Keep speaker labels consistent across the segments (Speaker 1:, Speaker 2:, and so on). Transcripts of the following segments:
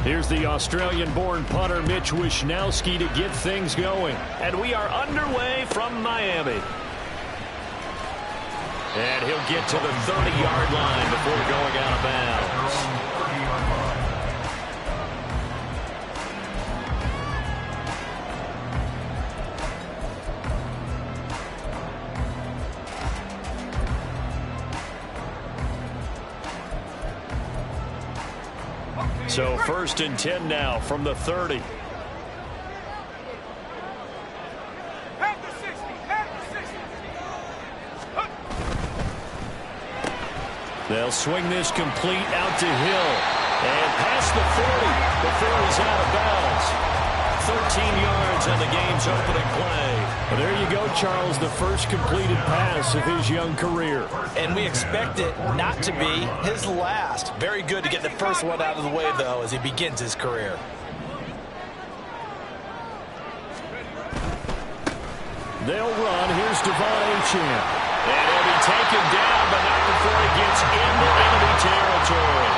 Speaker 1: Here's the Australian-born punter Mitch Wishnowsky to get things going.
Speaker 2: And we are underway from Miami. And he'll get to the 30-yard line before going out of bounds. So 1st and 10 now from the 30. They'll swing this complete out to Hill. And past the 40 before he's out of bounds. 13 yards on the game's opening play.
Speaker 1: Well, there you go, Charles, the first completed pass of his young career.
Speaker 3: And we expect it not to be his last. Very good to get the first one out of the way, though, as he begins his career.
Speaker 1: They'll run. Here's Devon Achane.
Speaker 2: And he'll be taken down, but not before he gets into enemy territory.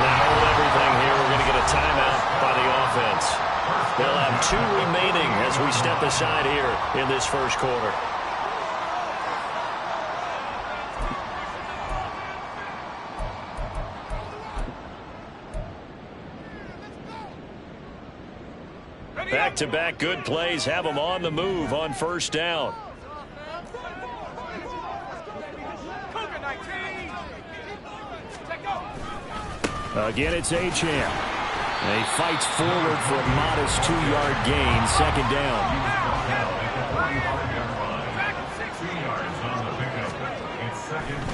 Speaker 2: Now hold everything here. We're going to get a timeout by the offense. They'll have 2 remaining as we step aside here in this first quarter. Back-to-back good plays have them on the move on first down.
Speaker 1: Again, it's Achane. And he fights forward for a modest 2-yard gain, second down.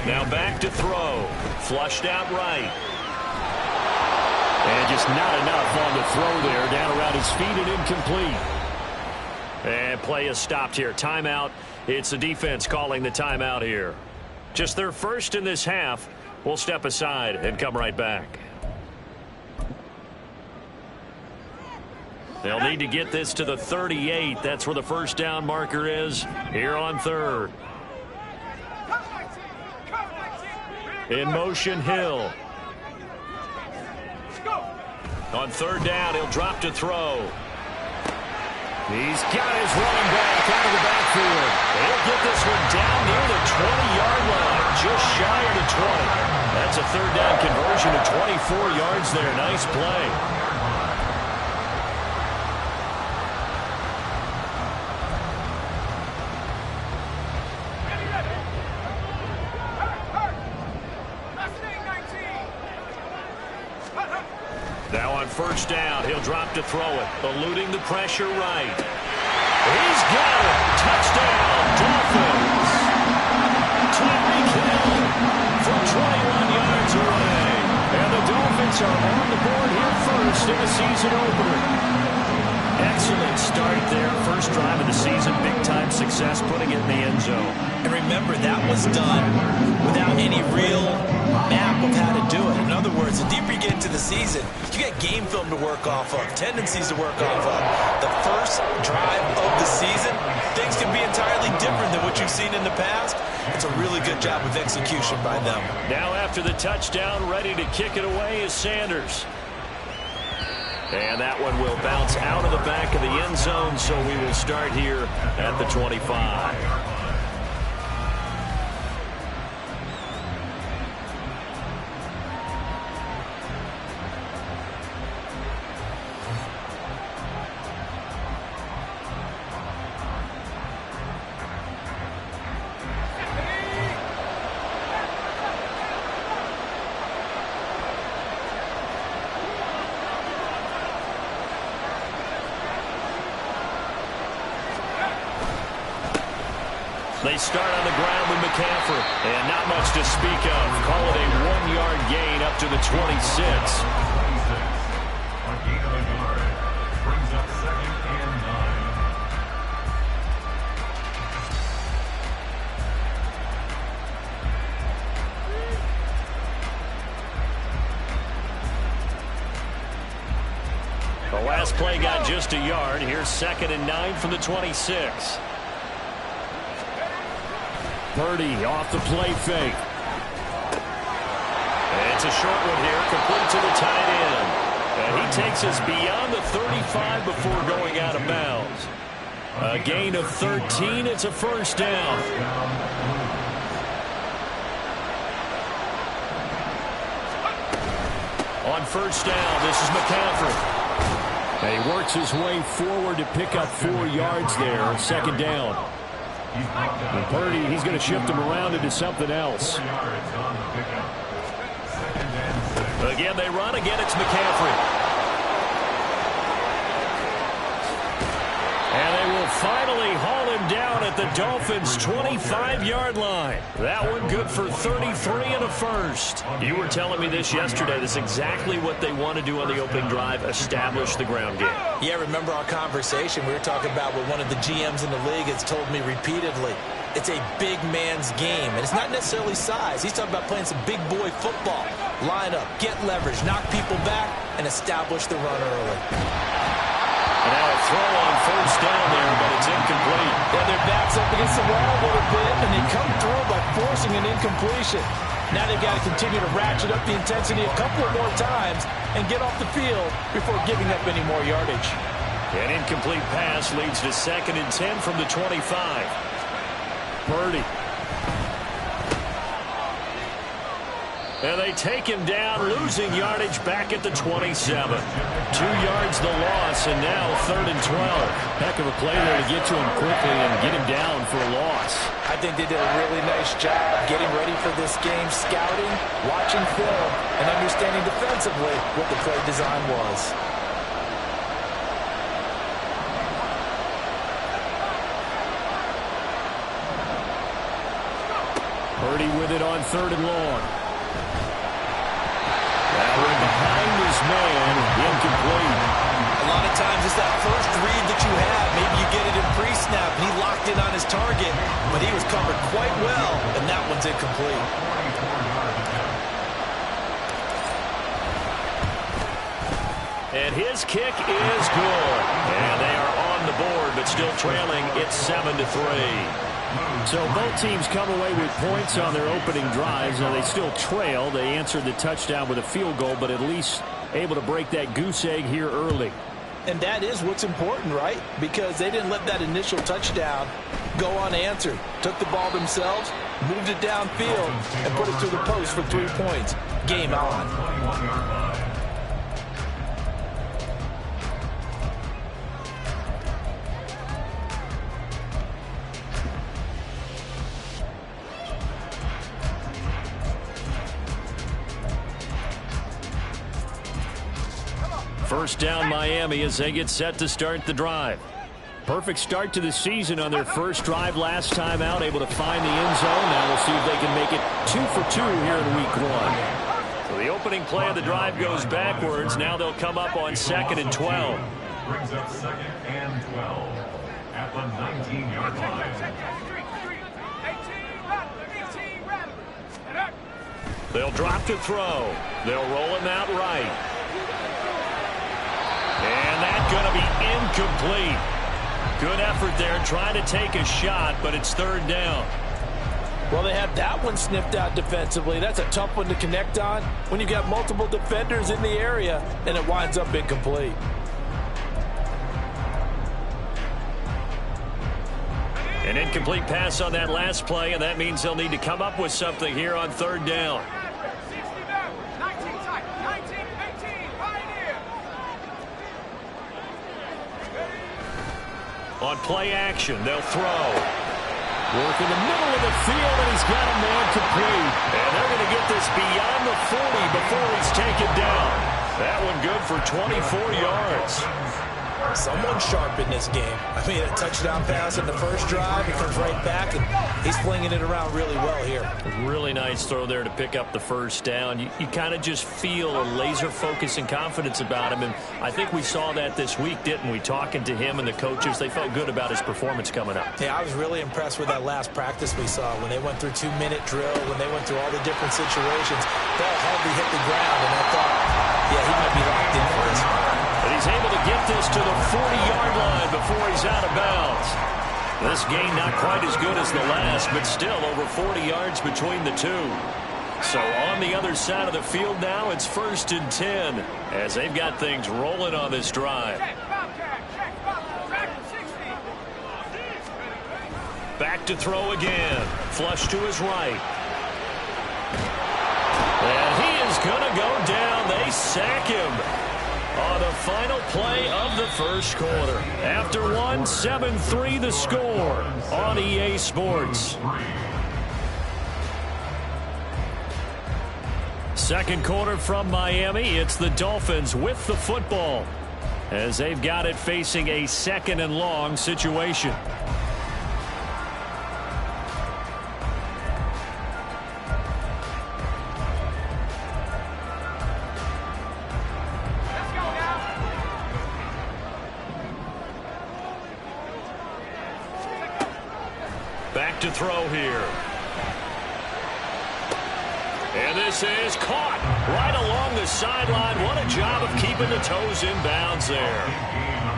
Speaker 2: Now back to throw. Flushed out right.
Speaker 1: And just not enough on the throw there. Down around his feet and incomplete.
Speaker 2: And play is stopped here. Timeout. It's the defense calling the timeout here. Just their first in this half. We'll step aside and come right back. They'll need to get this to the 38. That's where the first down marker is here on 3rd. In motion, Hill. On 3rd down, he'll drop to throw.
Speaker 1: He's got his running back out of the backfield.
Speaker 2: He'll get this one down near the 20-yard line, just shy of the 20. That's a 3rd down conversion of 24 yards there. Nice play. Now on first down, he'll drop to throw it, eluding the pressure right. He's got it. Touchdown, Dolphins. Tyreek Hill from 21 yards away. And the Dolphins are on the board here first in the season opener. Excellent start there. First drive of the season, big-time success, putting it in the end zone.
Speaker 3: And remember, that was done without any real map of how to do it. In other words, the deeper you get into the season, you get game film to work off of, tendencies to work off of. The first drive of the season, things can be entirely different than what you've seen in the past. It's a really good job of execution by them.
Speaker 2: Now after the touchdown, ready to kick it away is Sanders. And that one will bounce out of the back of the end zone, so we will start here at the 25. They start on the ground with McCaffrey. And not much to speak of. Call it a 1-yard gain up to the 26. The last play got just a yard. Here's 2nd and 9 from the 26.
Speaker 1: Purdy off the play fake.
Speaker 2: And it's a short one here, complete to the tight end. And he takes us beyond the 35 before going out of bounds. A gain of 13. It's a first down. On first down, this is McCaffrey. And he works his way forward to pick up 4 yards there. Second down. And Purdy, he's going to shift him around into something else. Again, they run. Again, it's McCaffrey. And they will finally haul him down at the Dolphins' 25-yard line. That one good for 33 and a first. You were telling me this yesterday. This is exactly what they want to do on the opening drive, establish the ground game.
Speaker 3: Yeah, remember our conversation. We were talking about what one of the GMs in the league has told me repeatedly. It's a big man's game, and it's not necessarily size. He's talking about playing some big boy football. Line up, get leverage, knock people back, and establish the run early.
Speaker 2: And now a throw on first down there, but it's incomplete.
Speaker 3: Yeah, their backs up against the wall a little bit, and they come through by forcing an incompletion. Now they've got to continue to ratchet up the intensity a couple of more times and get off the field before giving up any more yardage.
Speaker 2: An incomplete pass leads to 2nd and 10 from the 25. Purdy. And they take him down, losing yardage back at the 27. 2 yards the loss, and now 3rd and 12.
Speaker 1: Heck of a play there to get to him quickly and get him down for a loss.
Speaker 3: I think they did a really nice job getting ready for this game, scouting, watching film, and understanding defensively what the play design was.
Speaker 1: Purdy with it on 3rd and long. That one behind his man, incomplete.
Speaker 3: A lot of times it's that first read that you have. Maybe you get it in pre-snap, and he locked in on his target, but he was covered quite well, and that one's incomplete.
Speaker 2: And his kick is good. And they are on the board, but still trailing. It's 7-3.
Speaker 1: So both teams come away with points on their opening drives. Now they still trail. They answered the touchdown with a field goal, but at least able to break that goose egg here early.
Speaker 3: And that is what's important, right? Because they didn't let that initial touchdown go unanswered. Took the ball themselves, moved it downfield, and put it through the post for 3 points. Game on.
Speaker 2: First down Miami as they get set to start the drive.
Speaker 1: Perfect start to the season on their first drive last time out, able to find the end zone. Now we'll see if they can make it 2 for 2 here in week 1.
Speaker 2: So the opening play of the drive goes backwards. Now they'll come up on 2nd and 12.
Speaker 4: Brings up 2nd and 12 at the 19-yard line.
Speaker 2: They'll drop to throw. They'll roll him out right. And that's going to be incomplete. Good effort there trying to take a shot, but it's 3rd down.
Speaker 3: Well, they had that one sniffed out defensively. That's a tough one to connect on when you've got multiple defenders in the area, and it winds up incomplete.
Speaker 2: An incomplete pass on that last play, and that means they'll need to come up with something here on 3rd down. On play action, they'll throw.
Speaker 1: Work in the middle of the field, and he's got a man complete.
Speaker 2: And they're going to get this beyond the 40 before he's taken down. That one good for 24 yards.
Speaker 3: Someone's sharp in this game. I mean, a touchdown pass in the first drive. He comes right back, and he's flinging it around really well here.
Speaker 2: Really nice throw there to pick up the first down. You kind of just feel a laser focus and confidence about him, and I think we saw that this week, didn't we? Talking to him and the coaches, they felt good about his performance coming up.
Speaker 3: Yeah, I was really impressed with that last practice we saw when they went through 2-minute drill, when they went through all the different situations. Ball hardly hit the ground, and I thought, yeah, he might be locked in for this one.
Speaker 2: But he's able to get this to the 40-yard line before he's out of bounds. This gain not quite as good as the last, but still over 40 yards between the two. So on the other side of the field now, it's 1st and 10 as they've got things rolling on this drive. Back to throw again. Flush to his right. And he is going to go down. They sack him on the final play of the first quarter. After one, 7-3 the score on EA Sports. Second quarter from Miami. It's the Dolphins with the football as they've got it facing a 2nd and long situation. Back to throw here. And this is caught right along the sideline. What a job of keeping the toes in bounds there.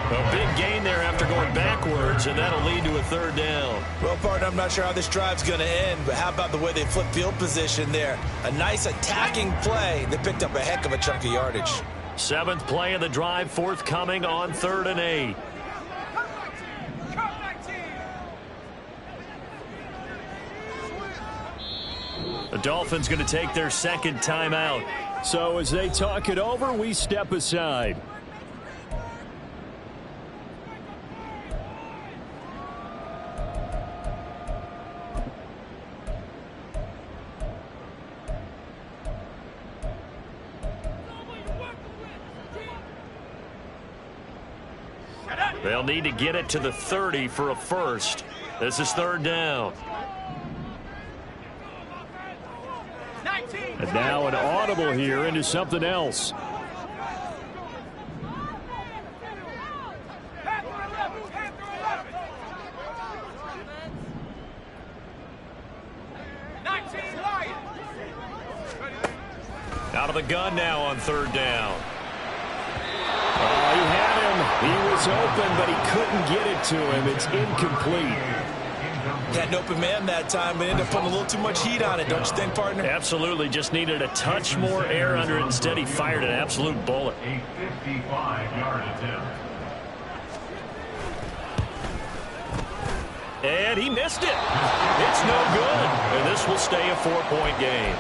Speaker 2: A big gain there after going backwards, and that'll lead to a 3rd down.
Speaker 3: Well, partner, I'm not sure how this drive's going to end, but how about the way they flip field position there? A nice attacking play that picked up a heck of a chunk of yardage.
Speaker 2: 7th play of the drive, forthcoming on 3rd and 8. The Dolphins going to take their 2nd timeout.
Speaker 1: So as they talk it over, we step aside.
Speaker 2: They'll need to get it to the 30 for a first. This is 3rd down.
Speaker 1: And now an audible here into something else.
Speaker 2: Out of the gun now on 3rd down.
Speaker 1: Oh, he had him. He was open, but he couldn't get it to him. It's incomplete.
Speaker 3: Had an open man that time, but ended up putting a little too much heat on it, don't you think, partner?
Speaker 2: Absolutely. Just needed a touch more air under it. Instead, he fired an absolute bullet.
Speaker 4: A 55-yard attempt.
Speaker 2: And he missed it. It's no good. And this will stay a 4-point game.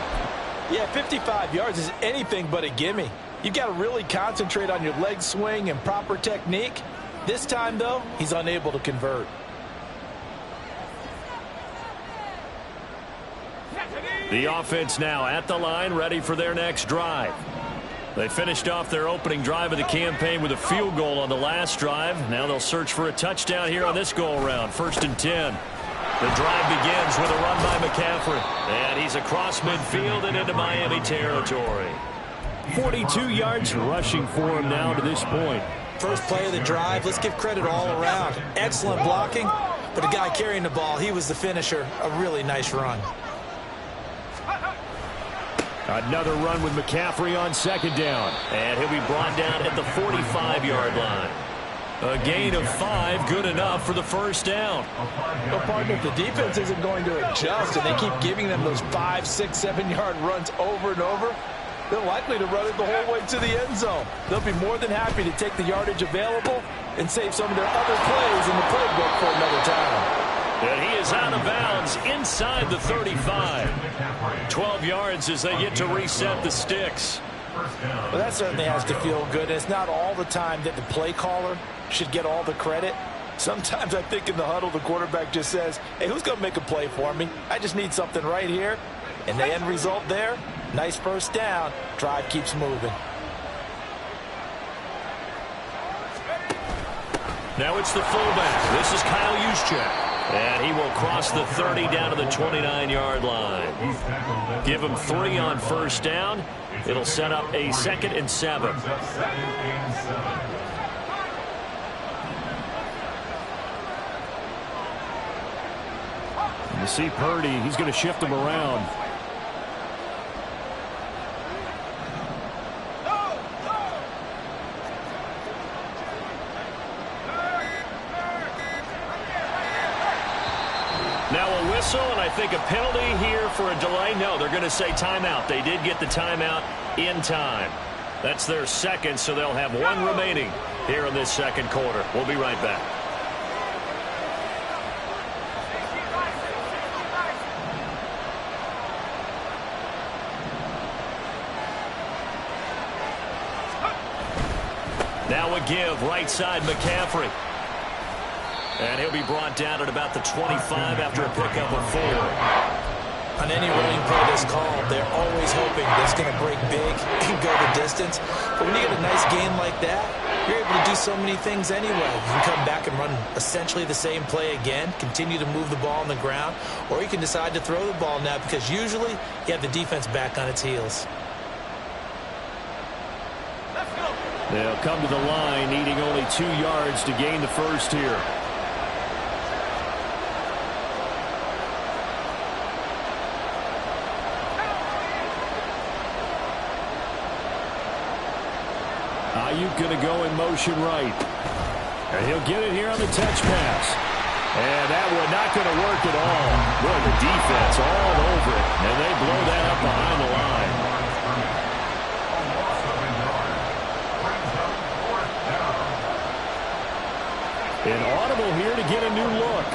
Speaker 3: Yeah, 55 yards is anything but a gimme. You've got to really concentrate on your leg swing and proper technique. This time, though, he's unable to convert.
Speaker 2: The offense now at the line, ready for their next drive. They finished off their opening drive of the campaign with a field goal on the last drive. Now they'll search for a touchdown here on this go-around. 1st and 10. The drive begins with a run by McCaffrey. And he's across midfield and into Miami territory.
Speaker 1: 42 yards rushing for him now to this point.
Speaker 3: First play of the drive, let's give credit all around. Excellent blocking, but the guy carrying the ball, he was the finisher. A really nice run.
Speaker 1: Another run with McCaffrey on 2nd down.
Speaker 2: And he'll be brought down at the 45-yard line. A gain of 5, good enough for the 1st down.
Speaker 3: Well, partner, if the defense isn't going to adjust and they keep giving them those 5, 6, 7-yard runs over and over, they're likely to run it the whole way to the end zone. They'll be more than happy to take the yardage available and save some of their other plays in the playbook for another time.
Speaker 2: And he is out of bounds inside the 35. 12 yards as they get to reset the sticks.
Speaker 3: Well, that certainly has to feel good. It's not all the time that the play caller should get all the credit. Sometimes I think in the huddle, the quarterback just says, hey, who's going to make a play for me? I just need something right here. And the end result there, nice 1st down. Drive keeps moving.
Speaker 2: Now it's the fullback. This is Kyle Juszczyk. And he will cross the 30 down to the 29-yard line. Give him 3 on 1st down. It'll set up a 2nd and 7.
Speaker 1: You see Purdy, he's going to shift him around.
Speaker 2: whistle, and I think a penalty here for a delay. No, they're going to say timeout. They did get the timeout in time. That's their second, so they'll have one remaining here in this second quarter. We'll be right back. Now a give, right side McCaffrey. And he'll be brought down at about the 25 after a pickup of 4.
Speaker 3: On any running play that's called, they're always hoping that it's going to break big and go the distance. But when you get a nice game like that, you're able to do so many things anyway. You can come back and run essentially the same play again, continue to move the ball on the ground, or you can decide to throw the ball now because usually you have the defense back on its heels.
Speaker 1: They'll come to the line needing only 2 yards to gain the first here. Ayuk going to go in motion right. And he'll get it here on the touch pass. And that one not going to work at all. Boy, the defense all over it. And they blow that up behind the line. An audible here to get a new look.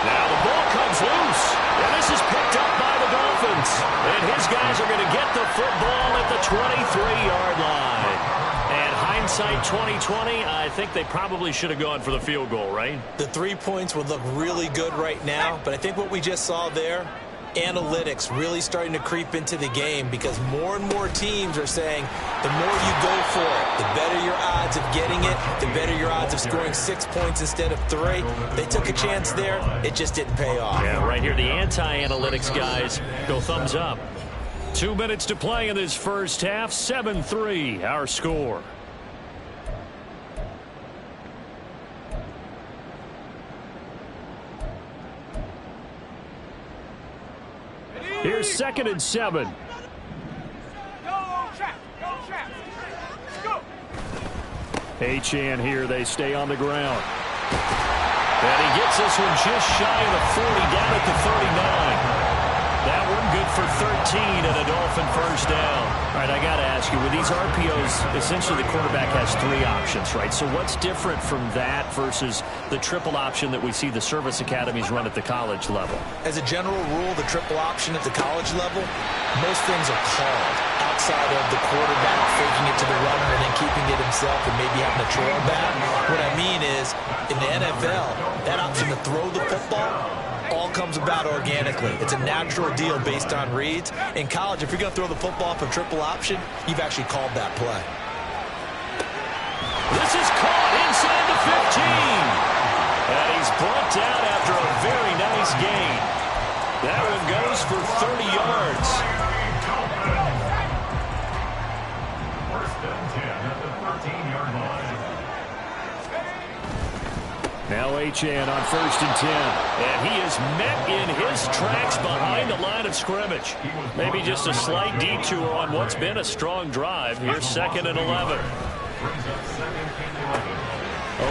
Speaker 2: Now the ball comes loose. And this is picked up by the Dolphins. And his guys are going to get the football at the 23-yard line. And hindsight 2020, I think they probably should have gone for the field goal, right?
Speaker 3: The 3 points would look really good right now, but I think what we just saw there, analytics really starting to creep into the game because more and more teams are saying the more you go for it, the better your odds of getting it, the better your odds of scoring 6 points instead of 3. They took a chance there. It just didn't pay off.
Speaker 2: Yeah, right here, the anti-analytics guys go thumbs up.
Speaker 1: 2 minutes to play in this first half. 7-3, our score. Here's 2nd and 7. Achane here. They stay on the ground.
Speaker 2: And he gets this one just shy of the 40, down at the 39. That one good for 13 and a Dolphin first down.
Speaker 1: All right, I got to ask you, with these RPOs, essentially the quarterback has 3 options, right? So what's different from that versus the triple option that we see the service academies run at the college level?
Speaker 3: As a general rule, the triple option at the college level, most things are called outside of the quarterback faking it to the runner and then keeping it himself and maybe having a trail back. What I mean is, in the NFL, that option to throw the football all comes about organically. It's a natural deal based on reads. In college, if you're going to throw the football for triple option, you've actually called that play.
Speaker 2: This is caught inside the 15. And he's brought down after a very nice gain. That one goes for 30 yards.
Speaker 4: First and 10 at the 13-yard line.
Speaker 1: Now Achane on 1st and 10.
Speaker 2: And he is met in his tracks behind the line of scrimmage. Maybe just a slight detour on what's been a strong drive. Here's 2nd and 11.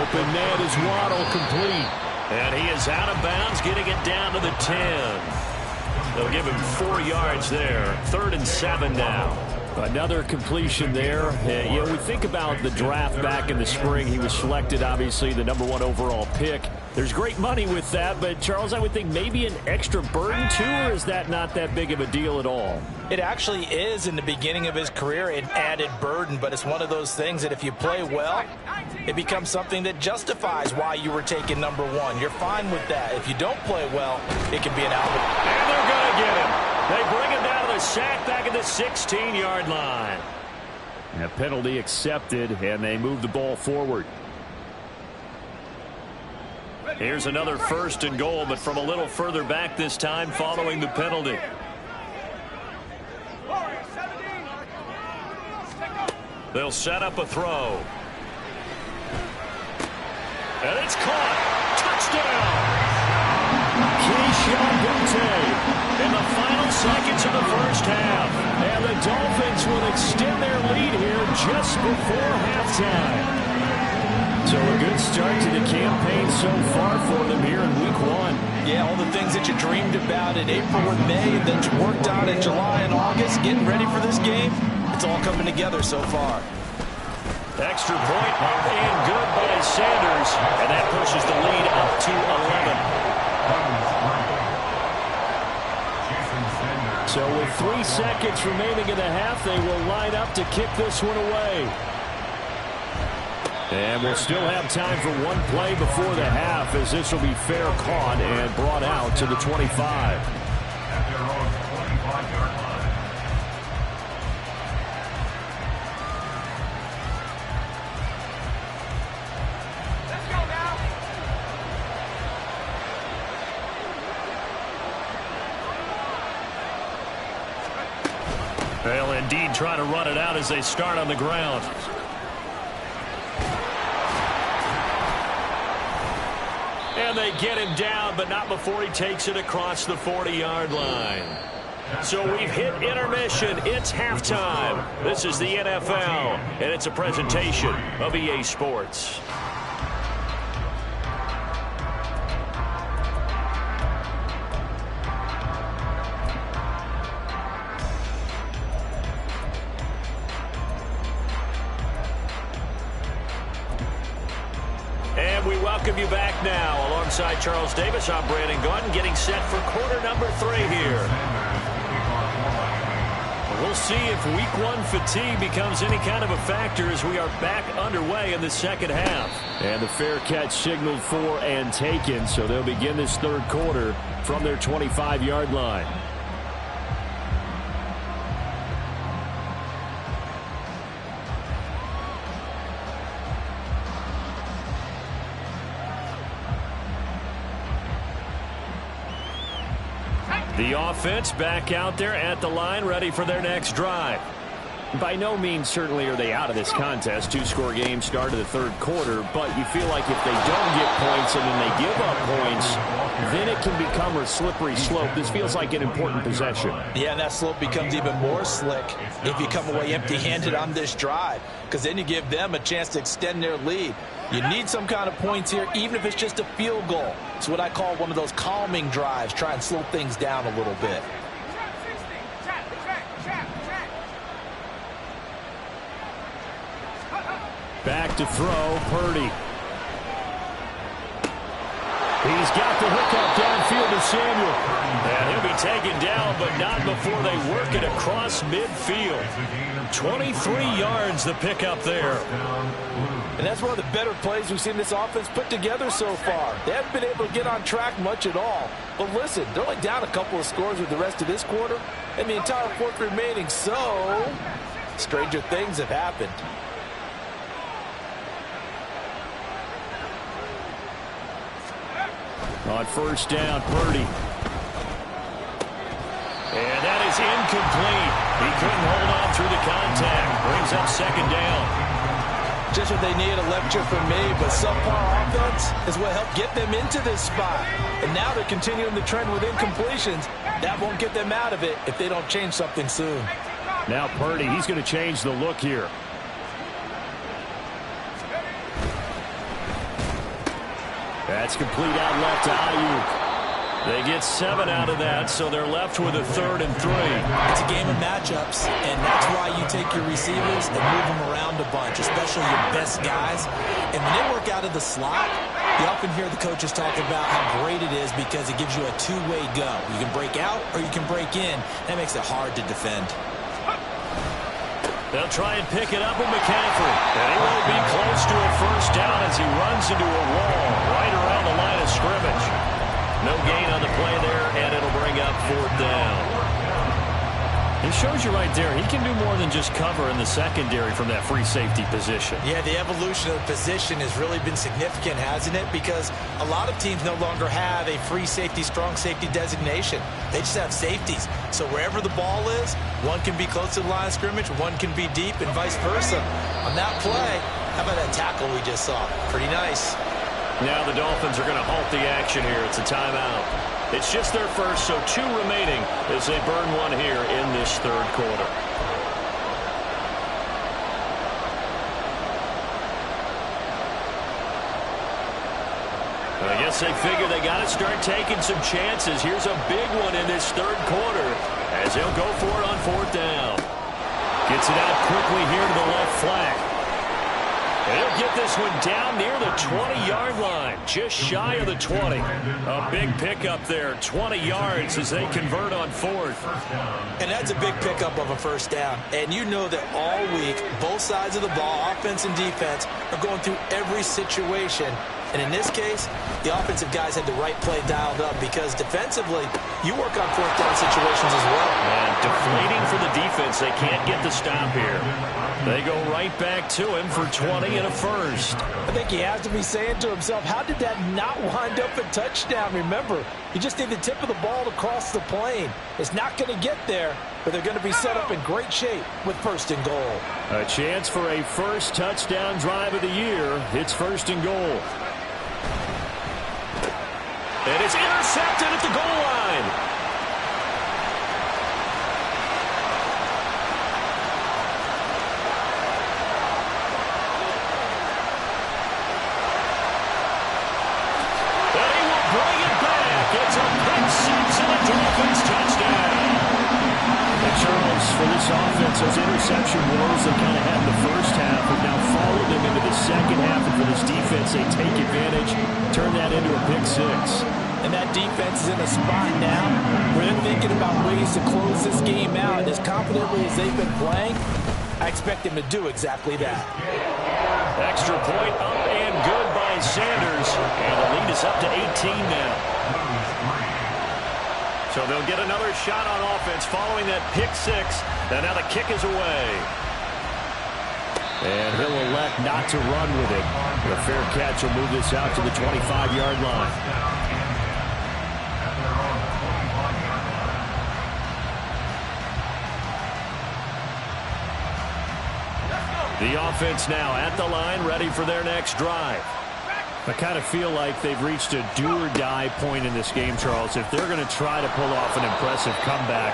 Speaker 1: Open net is Waddle, complete.
Speaker 2: And he is out of bounds, getting it down to the 10. They'll give him 4 yards there. 3rd and 7 now.
Speaker 1: Another completion there. You know, we think about the draft back in the spring. He was selected, obviously, the #1 overall pick. There's great money with that, but, Charles, I would think maybe an extra burden, too, or is that not that big of a deal at all?
Speaker 3: It actually is in the beginning of his career, an added burden, but it's one of those things that if you play well, it becomes something that justifies why you were taken #1. You're fine with that. If you don't play well, it can be an outlet.
Speaker 2: And they're going to get him. They bring him down to the sack back at the 16-yard line.
Speaker 1: A penalty accepted, and they move the ball forward.
Speaker 2: Here's another 1st and goal, but from a little further back this time following the penalty. They'll set up a throw. And it's caught. Touchdown.
Speaker 1: Keyshawn Boutte.
Speaker 2: in the final seconds of the first half.
Speaker 1: And the Dolphins will extend their lead here just before halftime. So a good start to the campaign so far for them here in Week 1.
Speaker 3: Yeah, all the things that you dreamed about in April and May and then worked on in July and August, getting ready for this game, it's all coming together so far.
Speaker 2: Extra point and good by Sanders, and that pushes the lead up to 11.
Speaker 1: So with 3 seconds remaining in the half, they will line up to kick this one away. And we'll still have time for one play before the half, as this will be fair caught and brought out to the 25.
Speaker 4: At their own 25-yard line.
Speaker 5: Let's go now.
Speaker 2: They'll indeed try to run it out as they start on the ground. And they get him down, but not before he takes it across the 40-yard line. So we've hit intermission. It's halftime. This is the NFL, and it's a presentation of EA Sports. And we welcome you back now. Alongside Charles Davis, I'm Brandon Gunn, getting set for quarter number 3 here. We'll see if Week 1 fatigue becomes any kind of a factor as we are back underway in the second half.
Speaker 1: And the fair catch signaled for and taken, so they'll begin this third quarter from their 25-yard line.
Speaker 2: The offense back out there at the line, ready for their next drive.
Speaker 1: By no means certainly are they out of this contest. 2-score game start of the third quarter, but you feel like if they don't get points and then they give up points, then it can become a slippery slope. This feels like an important possession.
Speaker 3: Yeah, and that slope becomes even more slick if you come away empty-handed on this drive, because then you give them a chance to extend their lead. You need some kind of points here, even if it's just a field goal. It's what I call one of those calming drives, try and slow things down a little bit.
Speaker 1: Back to throw, Purdy. He's got the hookup downfield to Samuel.
Speaker 2: And he'll be taken down, but not before they work it across midfield. 23 yards the pickup there.
Speaker 3: And that's one of the better plays we've seen this offense put together so far. They haven't been able to get on track much at all. But listen, they're only down a couple of scores with the rest of this quarter and the entire fourth remaining. So, stranger things have happened.
Speaker 1: On first down, Purdy.
Speaker 2: And that is incomplete. He couldn't hold on through the contact. Brings up second down.
Speaker 3: Just what they need, a lecture from me, but subpar offense is what helped get them into this spot. And now they're continuing the trend with incompletions. That won't get them out of it if they don't change something soon.
Speaker 1: Now Purdy, he's going to change the look here. That's complete out left to Ayuk.
Speaker 2: They get 7 out of that, so they're left with a 3rd and 3.
Speaker 3: It's a game of matchups, and that's why you take your receivers and move them around a bunch, especially your best guys. And when they work out of the slot, you often hear the coaches talk about how great it is because it gives you a two-way go. You can break out or you can break in. That makes it hard to defend.
Speaker 2: They'll try and pick it up with McCaffrey. And he will be close to a first down as he runs into a wall right around the line of scrimmage. No gain on the play there, and it'll bring up 4th down.
Speaker 1: It shows you right there, he can do more than just cover in the secondary from that free safety position.
Speaker 3: Yeah, the evolution of the position has really been significant, hasn't it? Because a lot of teams no longer have a free safety, strong safety designation. They just have safeties. So wherever the ball is, one can be close to the line of scrimmage, one can be deep, and vice versa. On that play, how about that tackle we just saw? Pretty nice.
Speaker 2: Now the Dolphins are going to halt the action here. It's a timeout. It's just their first, so 2 remaining as they burn one here in this third quarter. I guess they figure they got to start taking some chances. Here's a big one in this third quarter as they'll go for it on 4th down. Gets it out quickly here to the left flank. And he'll get this one down near the 20-yard line, just shy of the 20. A big pickup there, 20 yards as they convert on 4th.
Speaker 3: And that's a big pickup of a first down. And you know that all week, both sides of the ball, offense and defense, are going through every situation. And in this case, the offensive guys had the right play dialed up because defensively, you work on 4th down situations as well.
Speaker 2: And deflating for the defense. They can't get the stop here. They go right back to him for 20 and a first.
Speaker 3: I think he has to be saying to himself, how did that not wind up a touchdown? Remember, you just need the tip of the ball to cross the plane. It's not going to get there, but they're going to be set up in great shape with 1st and goal.
Speaker 1: A chance for a first touchdown drive of the year. It's 1st and goal.
Speaker 2: And it's intercepted at the goal line. And he will bring it back. It's a pick 6 and a Dolphins touchdown.
Speaker 1: And Charles, for this offense, those interception woes they kind of had in the first half have now followed them into the second half. And for this defense, they take advantage, turn that into a pick 6.
Speaker 3: And that defense is in a spot now where they're thinking about ways to close this game out. As confidently as they've been playing, I expect them to do exactly that.
Speaker 2: Extra point up and good by Sanders. And the lead is up to 18 now. So they'll get another shot on offense following that pick 6. And now the kick is away.
Speaker 1: And he'll elect not to run with it. The fair catch will move this out to the 25-yard line.
Speaker 2: The offense now at the line, ready for their next drive.
Speaker 1: I kind of feel like they've reached a do-or-die point in this game, Charles. If they're going to try to pull off an impressive comeback,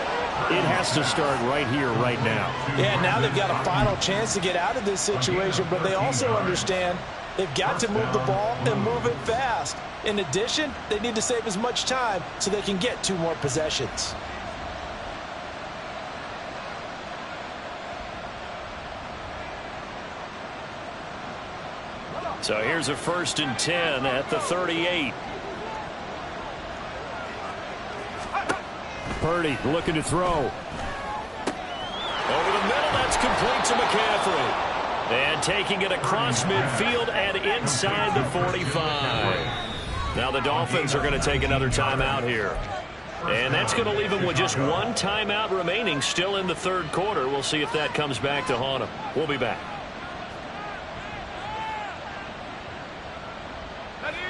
Speaker 1: it has to start right here, right now.
Speaker 3: Yeah, now they've got a final chance to get out of this situation, but they also understand they've got to move the ball and move it fast. In addition, they need to save as much time so they can get 2 more possessions.
Speaker 2: So here's a 1st and 10 at the 38.
Speaker 1: Purdy looking to throw.
Speaker 2: Over the middle, that's complete to McCaffrey. And taking it across midfield and inside the 45. Now the Dolphins are going to take another timeout here. And that's going to leave them with just 1 timeout remaining still in the third quarter. We'll see if that comes back to haunt them. We'll be back.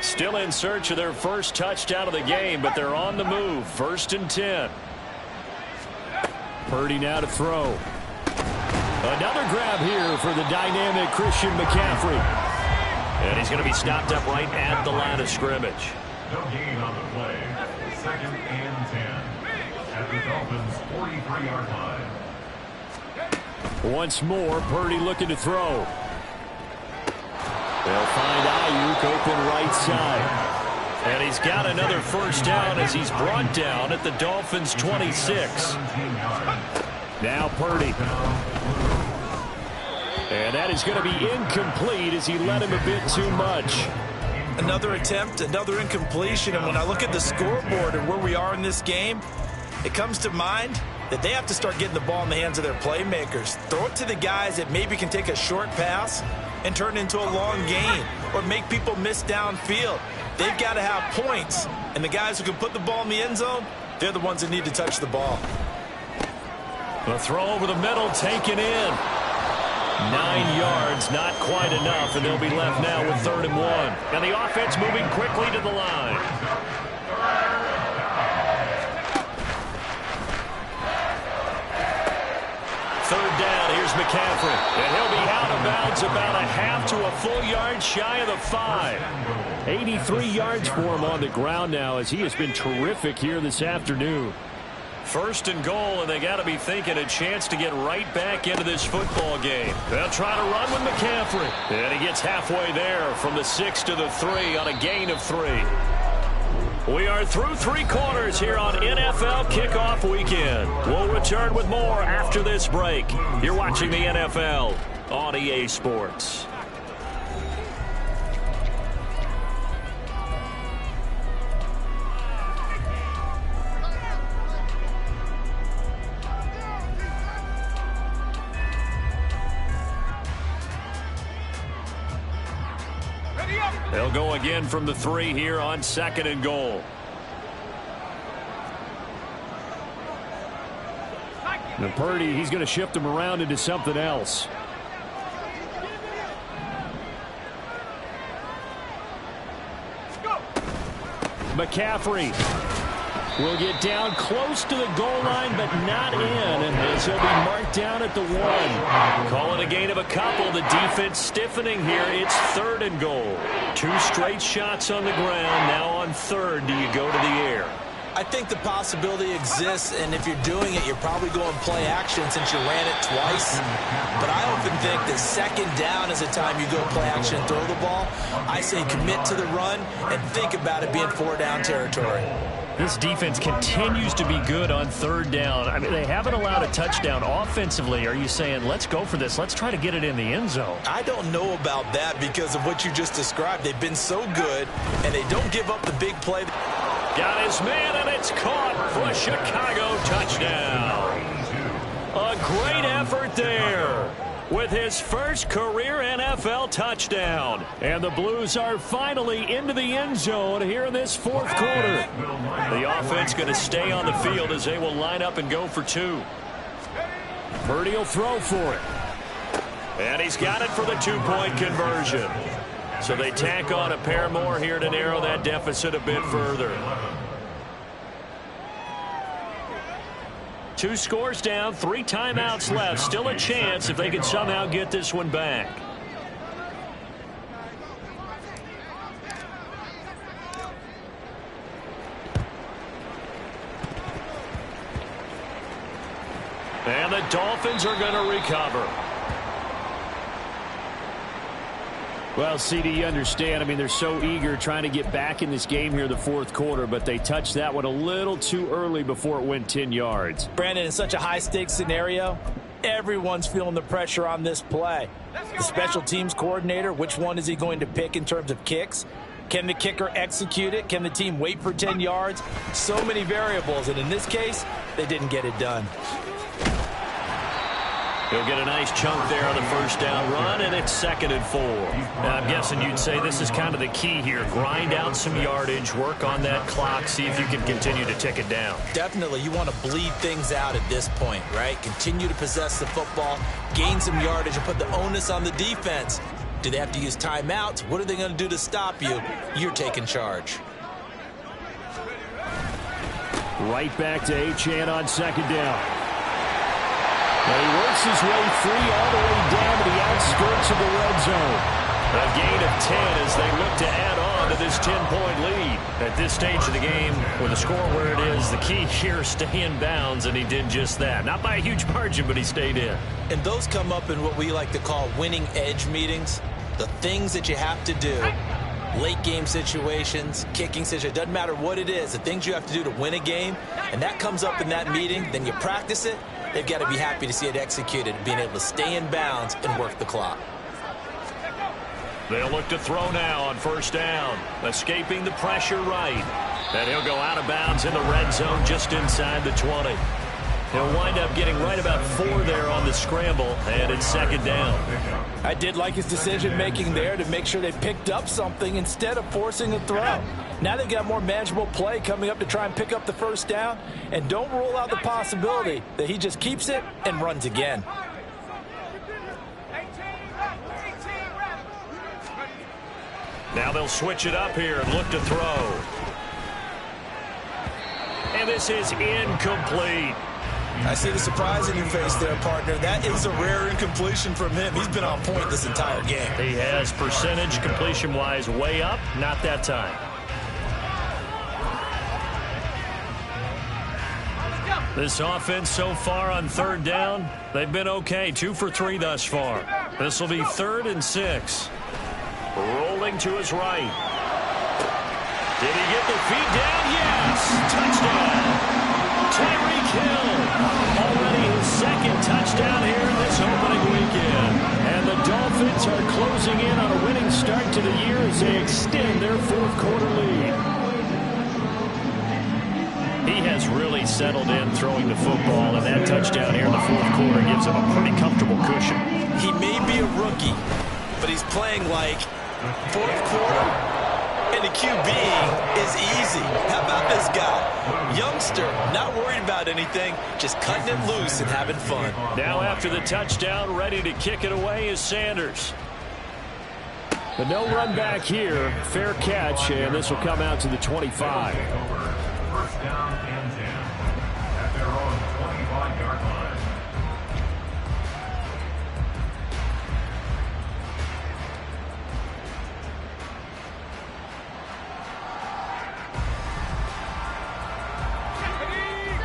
Speaker 2: Still in search of their first touchdown of the game, but they're on the move. 1st and 10.
Speaker 1: Purdy now to throw. Another grab here for the dynamic Christian McCaffrey.
Speaker 2: And he's going to be stopped up right at the line of scrimmage.
Speaker 4: No gain on the play. 2nd and 10. At the Dolphins' 43-yard line.
Speaker 1: Once more, Purdy looking to throw. They'll find Ayuk open right side.
Speaker 2: And he's got another first down as he's brought down at the Dolphins' 26.
Speaker 1: Now Purdy. And that is going to be incomplete as he led him a bit too much.
Speaker 3: Another attempt, another incompletion. And when I look at the scoreboard and where we are in this game, it comes to mind that they have to start getting the ball in the hands of their playmakers. Throw it to the guys that maybe can take a short pass and turn it into a long gain or make people miss downfield. They've got to have points, and the guys who can put the ball in the end zone, they're the ones that need to touch the ball.
Speaker 2: The throw over the middle taken in. 9 yards, not quite enough, and they'll be left now with 3rd and 1. And the offense moving quickly to the line. Third down, here's Here's McCaffrey, and he'll be out of bounds about a half to a full yard shy of the 5.
Speaker 1: 83 yards for him on the ground now as he has been terrific here this afternoon.
Speaker 2: First and goal, and they got to be thinking a chance to get right back into this football game. They'll try to run with McCaffrey. And he gets halfway there from the 6 to the 3 on a gain of 3. We are through 3 quarters here on NFL Kickoff Weekend. We'll return with more after this break. You're watching the NFL on EA Sports. They'll go again from the 3 here on 2nd and goal.
Speaker 1: Now Purdy, he's going to shift him around into something else. McCaffrey will get down close to the goal line, but not in, as he'll be marked down at the 1.
Speaker 2: Call it a gain of a couple. The defense stiffening here. It's 3rd and goal. 2 straight shots on the ground. Now on 3rd, do you go to the air?
Speaker 3: I think the possibility exists, and if you're doing it, you're probably going play action since you ran it twice. But I often think that 2nd down is the time you go play action and throw the ball. I say commit to the run and think about it being 4-down territory.
Speaker 1: This defense continues to be good on 3rd down. I mean, they haven't allowed a touchdown offensively. Are you saying, let's go for this? Let's try to get it in the end zone.
Speaker 3: I don't know about that because of what you just described. They've been so good, and they don't give up the big play.
Speaker 2: Got his man, and it's caught for a Chicago touchdown. A great effort there with his first career NFL touchdown.
Speaker 1: And the Blues are finally into the end zone here in this 4th quarter.
Speaker 2: The offense going to stay on the field as they will line up and go for 2.
Speaker 1: Purdy will throw for it.
Speaker 2: And he's got it for the 2-point conversion. So they tack on a pair more here to narrow that deficit a bit further. 2 scores down, 3 timeouts left. Still a chance if they can somehow get this one back. And the Dolphins are going to recover.
Speaker 1: Well, CD, you understand. I mean, they're so eager trying to get back in this game here the 4th quarter, but they touched that one a little too early before it went 10 yards.
Speaker 6: Brandon, in such a high-stakes scenario, everyone's feeling the pressure on this play. The special teams coordinator, which one is he going to pick in terms of kicks? Can the kicker execute it? Can the team wait for 10 yards? So many variables, and in this case, they didn't get it done.
Speaker 2: He'll get a nice chunk there on the 1st down run, and it's 2nd and 4. Now, I'm guessing you'd say this is kind of the key here. Grind out some yardage, work on that clock, see if you can continue to tick it down.
Speaker 3: Definitely, you want to bleed things out at this point, right? Continue to possess the football, gain some yardage, and put the onus on the defense. Do they have to use timeouts? What are they going to do to stop you? You're taking charge.
Speaker 1: Right back to Achane on 2nd down. And he works his way free all the way down to the outskirts of the red zone.
Speaker 2: A gain of 10 as they look to add on to this 10-point lead.
Speaker 1: At this stage of the game, with the score where it is, the key here, stay in bounds, and he did just that. Not by a huge margin, but he stayed in.
Speaker 3: And those come up in what we like to call winning edge meetings. The things that you have to do. Late game situations, kicking situations, doesn't matter what it is, the things you have to do to win a game, and that comes up in that meeting, then you practice it. They've got to be happy to see it executed, being able to stay in bounds and work the clock.
Speaker 2: They'll look to throw now on 1st down, escaping the pressure right. And he'll go out of bounds in the red zone just inside the 20. He'll wind up getting right about 4 there on the scramble, and it's 2nd down.
Speaker 6: I did like his decision-making there to make sure they picked up something instead of forcing a throw. Now they've got more manageable play coming up to try and pick up the 1st down, and don't rule out the possibility that he just keeps it and runs again.
Speaker 2: Now they'll switch it up here and look to throw. And this is incomplete.
Speaker 3: I see the surprise in your face there, partner. That is a rare incompletion from him. He's been on point this entire game.
Speaker 1: He has percentage completion-wise way up, not that time. This offense so far on third down, they've been okay. 2 for 3 thus far. This will be 3rd and 6. Rolling to his right. Did he get the feet down? Yes! Touchdown! Tyreek Hill. Already his 2nd touchdown here in this opening weekend. And the Dolphins are closing in on a winning start to the year as they extend their 4th quarter lead. He has really settled in throwing the football, and that touchdown here in the 4th quarter gives him a pretty comfortable cushion.
Speaker 3: He may be a rookie, but he's playing like 4th quarter, and the QB is easy. How about this guy? Youngster, not worried about anything, just cutting it loose and having fun.
Speaker 1: Now after the touchdown, ready to kick it away is Sanders. But no run back here. Fair catch, and this will come out to the 25.
Speaker 4: First down and 10 at their own 25-yard line.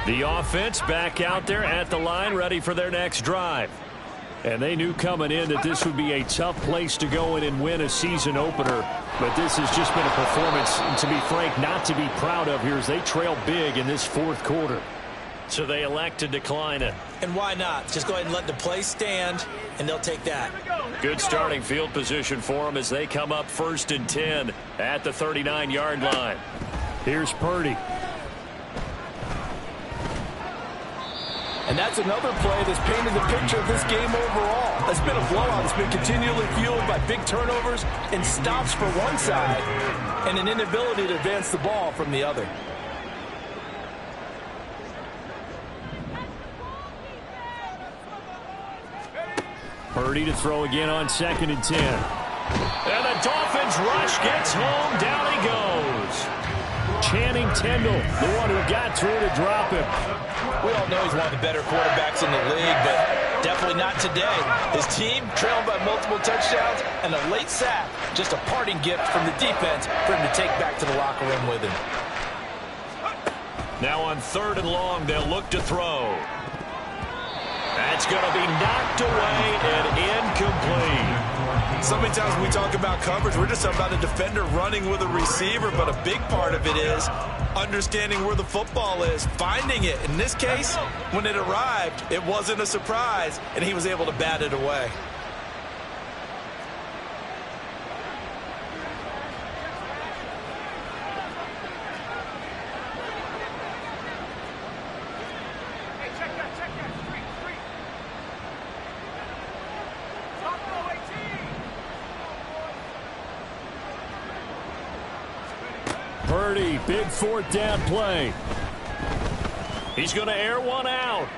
Speaker 1: The offense back out there at the line, ready for their next drive. And they knew coming in that this would be a tough place to go in and win a season opener. But this has just been a performance, and to be frank, not to be proud of here as they trail big in this 4th quarter. So they elect to decline it.
Speaker 3: And why not? Just go ahead and let the play stand, and they'll take that.
Speaker 1: Good starting field position for them as they come up 1st and 10 at the 39-yard line. Here's Purdy.
Speaker 6: And that's another play that's painted the picture of this game overall. It's been a blowout. It's been continually fueled by big turnovers and stops for one side and an inability to advance the ball from the other.
Speaker 1: Purdy to throw again on 2nd and 10. And the Dolphins rush gets home. Down he goes. Channing Tindall, the one who got through to drop him.
Speaker 6: We all know he's one of the better quarterbacks in the league, but definitely not today. His team trailing by multiple touchdowns and a late sack. Just a parting gift from the defense for him to take back to the locker room with him.
Speaker 1: Now on 3rd and long, they'll look to throw. That's going to be knocked away and incomplete.
Speaker 3: So many times when we talk about coverage, we're just talking about a defender running with a receiver, but a big part of it is understanding where the football is, finding it. In this case, when it arrived, it wasn't a surprise, and he was able to bat it away.
Speaker 1: Purdy, big 4th down play. He's going to air one out.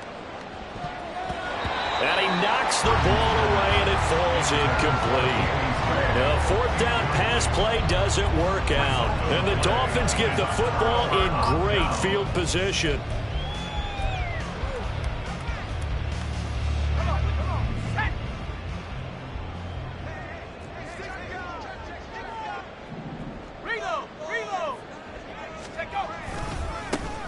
Speaker 1: And he knocks the ball away, and it falls incomplete. Now, 4th down pass play doesn't work out. And the Dolphins get the football in great field position.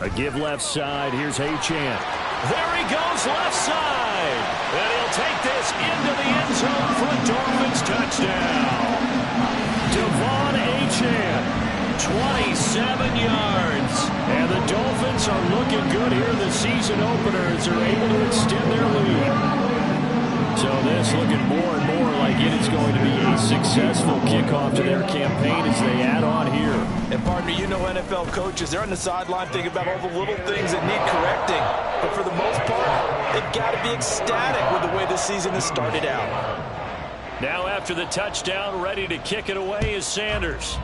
Speaker 1: A give left side. Here's Achane. There he goes left side. And he'll take this into the end zone for a Dolphins touchdown. Devon Achane, 27 yards. And the Dolphins are looking good here in the season opener as they're able to extend their lead. So this looking more and more like it is going to be a successful kickoff to their campaign as they add on here.
Speaker 6: And partner, you know NFL coaches, they're on the sideline thinking about all the little things that need correcting. But for the most part, they've got to be ecstatic with the way this season has started out.
Speaker 1: Now after the touchdown, ready to kick it away is Sanders.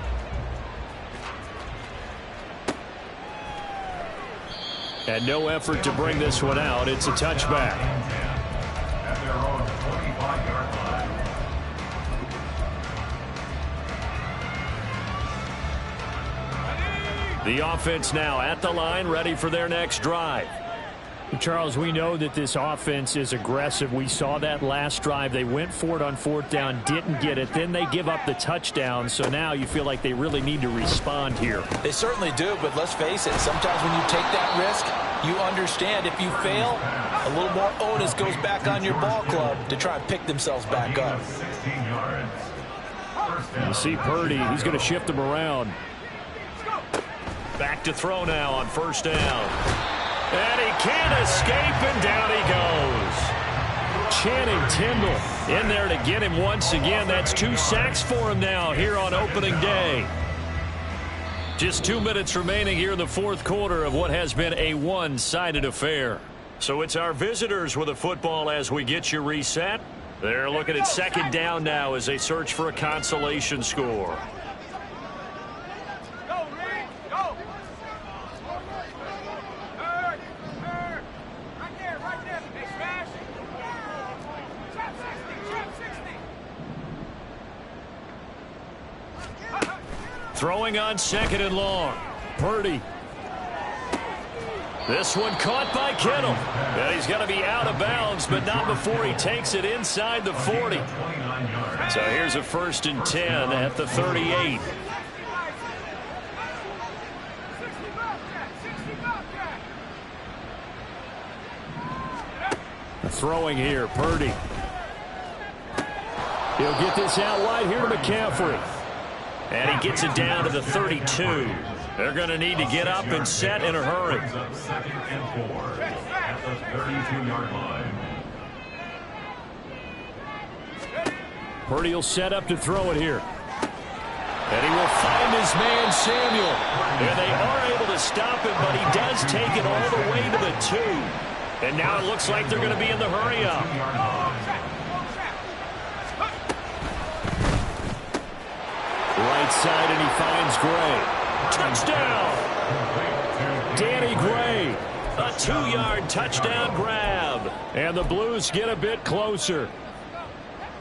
Speaker 1: And no effort to bring this one out. It's a touchback.
Speaker 4: At their own 25-yard line.
Speaker 1: The offense now at the line, ready for their next drive. Charles, we know that this offense is aggressive. We saw that last drive. They went for it on 4th down, didn't get it. Then they give up the touchdown. So now you feel like they really need to respond here.
Speaker 6: They certainly do, but let's face it. Sometimes when you take that risk, you understand if you fail, a little more onus goes back on your ball club to try and pick themselves back up.
Speaker 1: You see Purdy. He's going to shift them around.
Speaker 2: Back to throw now on 1st down. And he can't escape, and down he goes.
Speaker 1: Channing Tindall in there to get him once again. That's 2 sacks for him now here on opening day. Just 2 minutes remaining here in the 4th quarter of what has been a one-sided affair.
Speaker 2: So it's our visitors with the football as we get you reset. They're looking at 2nd down now as they search for a consolation score.
Speaker 1: Throwing on 2nd and long. Purdy.
Speaker 2: This one caught by Kittle. And he's going to be out of bounds, but not before he takes it inside the 40.
Speaker 1: So here's a 1st and 10 at the 38. Throwing here, Purdy. He'll get this out wide here to McCaffrey.
Speaker 2: And he gets it down to the 32. They're going to need to get up and set in a hurry.
Speaker 4: 2nd and 4 at the 32-yard line.
Speaker 1: Purdy will set up to throw it here. And he will find his man, Samuel.
Speaker 2: And they are able to stop him, but he does take it all the way to the 2. And now it looks like they're going to be in the hurry-up.
Speaker 1: Right side, and he finds Gray.
Speaker 2: Touchdown!
Speaker 1: Danny Gray.
Speaker 2: A 2-yard touchdown grab.
Speaker 1: And the Blues get a bit closer.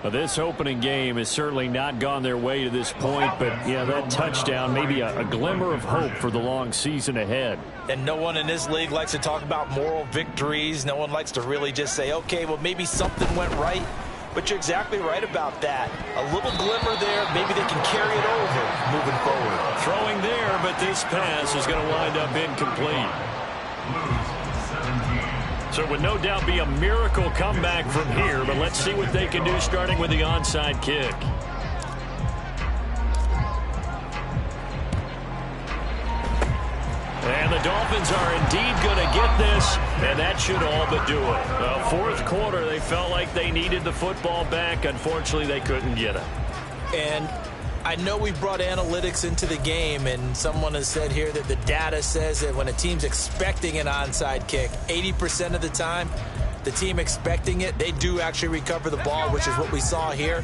Speaker 1: Well, this opening game has certainly not gone their way to this point, but, yeah, that touchdown, maybe a glimmer of hope for the long season ahead.
Speaker 6: And no one in this league likes to talk about moral victories. No one likes to really just say, okay, well, maybe something went right. But you're exactly right about that. A little glimmer there. Maybe they can carry it over moving forward.
Speaker 2: Throwing there, but this pass is going to wind up incomplete. So it would no doubt be a miracle comeback from here, but let's see what they can do starting with the onside kick. And the Dolphins are indeed going to get this, and that should all but do it. The 4th quarter, they felt like they needed the football back. Unfortunately, they couldn't get it.
Speaker 6: And I know we brought analytics into the game, and someone has said here that the data says that when a team's expecting an onside kick, 80% of the time, the team expecting it, they do actually recover the ball, which is what we saw here.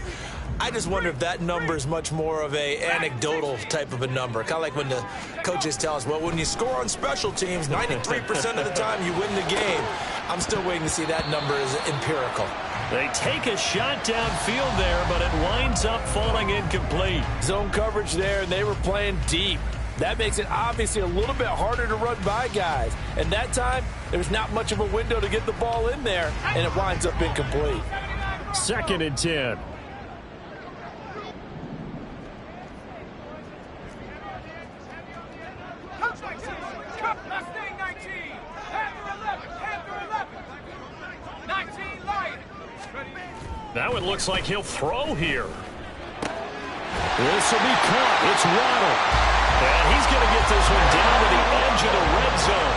Speaker 6: I just wonder if that number is much more of a anecdotal type of a number. Kind of like when the coaches tell us, well, when you score on special teams, 93% of the time you win the game. I'm still waiting to see that number is empirical.
Speaker 2: They take a shot downfield there, but it winds up falling incomplete.
Speaker 6: Zone coverage there, and they were playing deep. That makes it obviously a little bit harder to run by guys. And that time, there's not much of a window to get the ball in there, and it winds up incomplete.
Speaker 1: 2nd and 10.
Speaker 2: Now it looks like he'll throw here.
Speaker 1: This will be caught. It's Waddle.
Speaker 2: And he's going to get this one down to the edge of the red zone.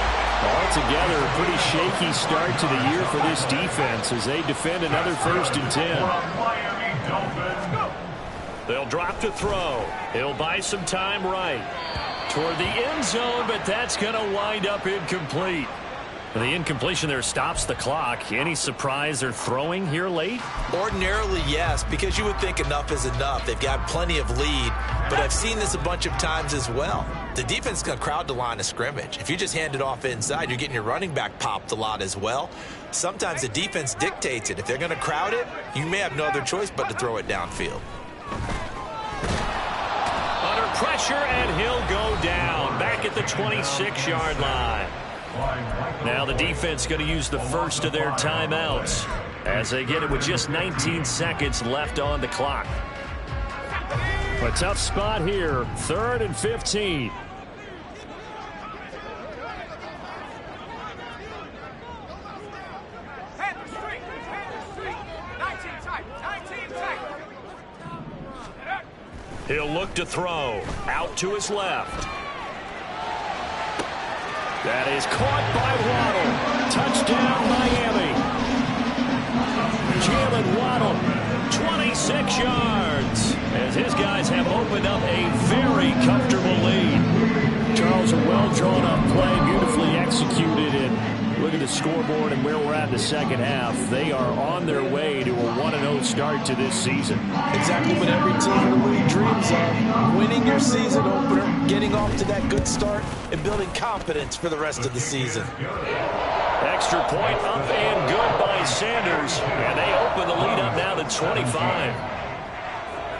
Speaker 1: Altogether, a pretty shaky start to the year for this defense as they defend another 1st and 10.
Speaker 2: They'll drop to throw. He'll buy some time right toward the end zone, but that's going to wind up incomplete.
Speaker 1: The incompletion there stops the clock. Any surprise they're throwing here late?
Speaker 6: Ordinarily, yes, because you would think enough is enough. They've got plenty of lead, but I've seen this a bunch of times as well. The defense is going to crowd the line of scrimmage. If you just hand it off inside, you're getting your running back popped a lot as well. Sometimes the defense dictates it. If they're going to crowd it, you may have no other choice but to throw it downfield.
Speaker 2: Under pressure, and he'll go down back at the 26-yard line. Now the defense going to use the first of their timeouts as they get it with just 19 seconds left on the clock.
Speaker 1: A tough spot here, 3rd and 15.
Speaker 2: He'll look to throw. Out to his left.
Speaker 1: That is caught by Waddle. Touchdown, Miami.
Speaker 2: Jalen Waddle, 26 yards, as his guys have opened up a very comfortable lead.
Speaker 1: Charles, a well-drawn-up play, beautifully executed, and look at the scoreboard and where we're at in the second half. They are on their way to a 1-0 start to this season.
Speaker 6: Exactly what every team in the league dreams of. Winning your season opener, getting off to that good start, and building confidence for the rest of the season.
Speaker 2: Extra point up and good by Sanders, and they open the lead up now to 25.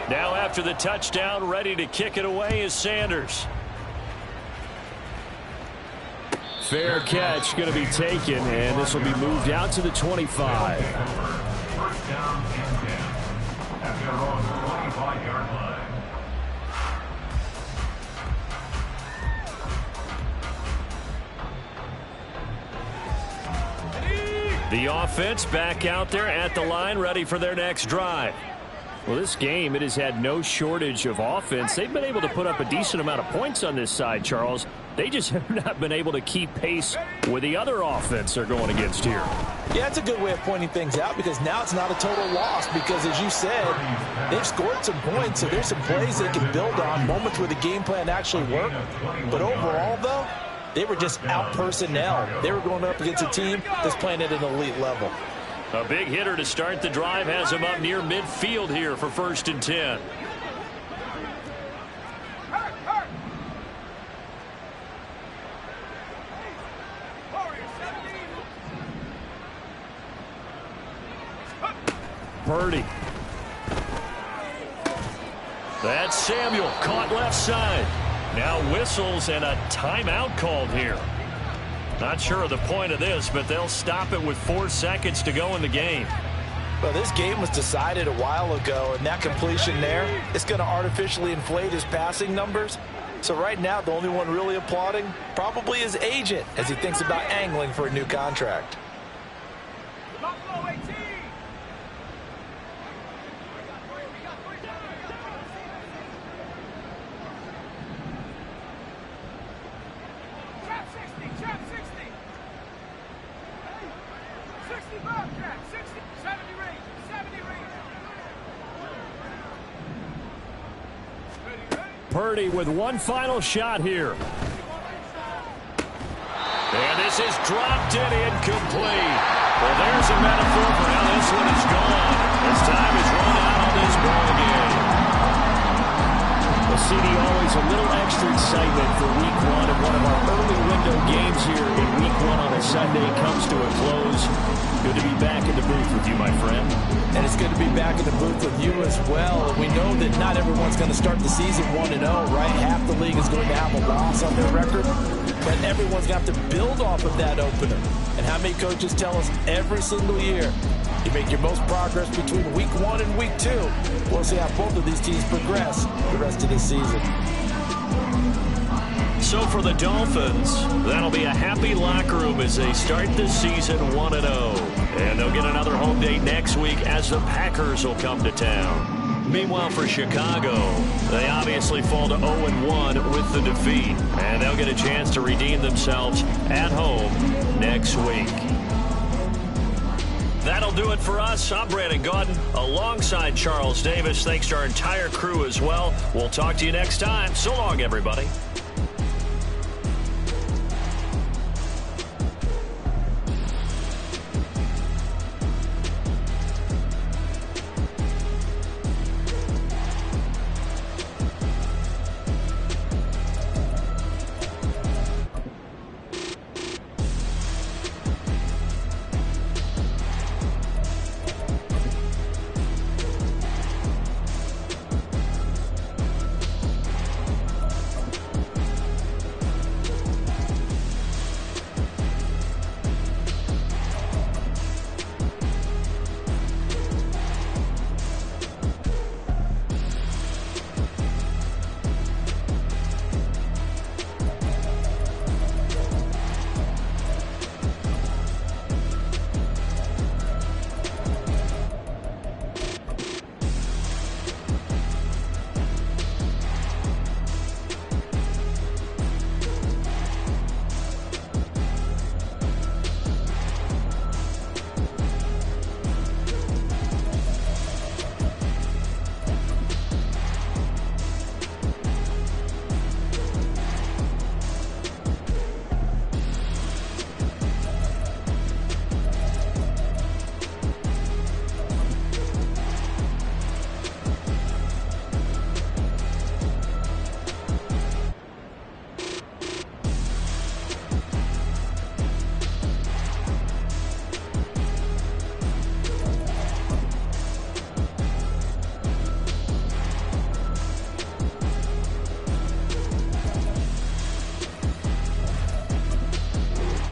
Speaker 1: Now after the touchdown, ready to kick it away is Sanders. Fair catch going to be taken, and this will be moved out to the 25.
Speaker 4: First down and 10 at their own 25-yard line.
Speaker 1: The offense back out there at the line, ready for their next drive. Well, this game, it has had no shortage of offense. They've been able to put up a decent amount of points on this side, Charles. They just have not been able to keep pace with the other offense they're going against here.
Speaker 6: Yeah, it's a good way of pointing things out because now it's not a total loss because, as you said, they've scored some points, so there's some plays they can build on, moments where the game plan actually worked. But overall, though, they were just out-personnel. They were going up against a team that's playing at an elite level.
Speaker 1: A big hitter to start the drive has him up near midfield here for 1st and 10. Purdy. That's Samuel, caught left side. Now whistles and a timeout called here. Not sure of the point of this, but they'll stop it with 4 seconds to go in the game.
Speaker 6: Well, this game was decided a while ago, and that completion there is going to artificially inflate his passing numbers. So right now, the only one really applauding probably his agent as he thinks about angling for a new contract.
Speaker 1: Purdy with one final shot here.
Speaker 2: And this is dropped and incomplete. Well, there's a metaphor for how this one is gone. As time is run out on this ball game.
Speaker 1: Well, CD, always a little extra excitement for week 1, and one of our early window games here in week 1 on a Sunday comes to a close. Good to be back in the booth with you, my friend.
Speaker 6: And it's good to be back in the booth with you as well. We know that not everyone's going to start the season 1-0, right? Half the league is going to have a loss on their record. But everyone's got to build off of that opener. And how many coaches tell us every single year, you make your most progress between week 1 and week 2. We'll see how both of these teams progress the rest of this season.
Speaker 2: So for the Dolphins, that'll be a happy locker room as they start the season 1-0. And they'll get another home date next week as the Packers will come to town. Meanwhile, for Chicago, they obviously fall to 0-1 with the defeat. And they'll get a chance to redeem themselves at home next week. That'll do it for us. I'm Brandon Gaudin alongside Charles Davis. Thanks to our entire crew as well. We'll talk to you next time. So long, everybody.